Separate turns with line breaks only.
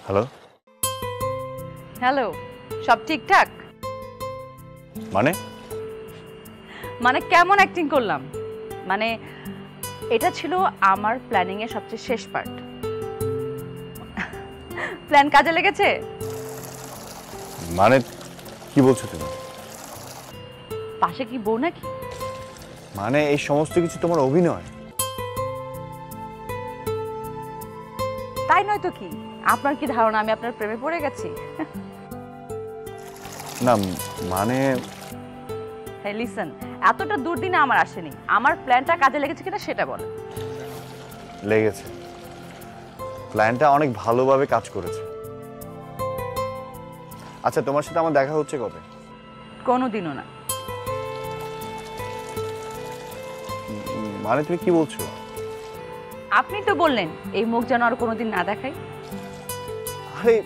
Hello.
Hello, সব ঠিকঠাক?
মানে
মানে কেমন অ্যাক্টিং করলাম? মানে এটা ছিল আমার প্ল্যানিং এর সবচেয়ে শেষ পার্ট। প্ল্যান কাজে লেগেছে?
মানে কি বলছো তুমি?
পাশে কি বউ নাকি?
মানে এই সমস্ত কিছু তোমার অভিনয়?
তাই নয় তো কি? আপনার কি ধারণা আমি আপনার প্রেমে পড়ে গেছি?
না মানে
হ্যাঁ লিসেন, এতটা দুর্দিনে আমার আসেনি। আমার প্ল্যানটা কাজে লেগেছে কিনা সেটা বলেন।
লেগেছে। প্ল্যানটা অনেক ভালোভাবে কাজ করেছে। আচ্ছা, তোমার সাথে আমার দেখা হচ্ছে কবে?
কোনোদিনও না।
মানে তুমি কি বলছো?
আপনি তো বললেন এই মুখ যেন আর কোনোদিন না দেখাই।
আরে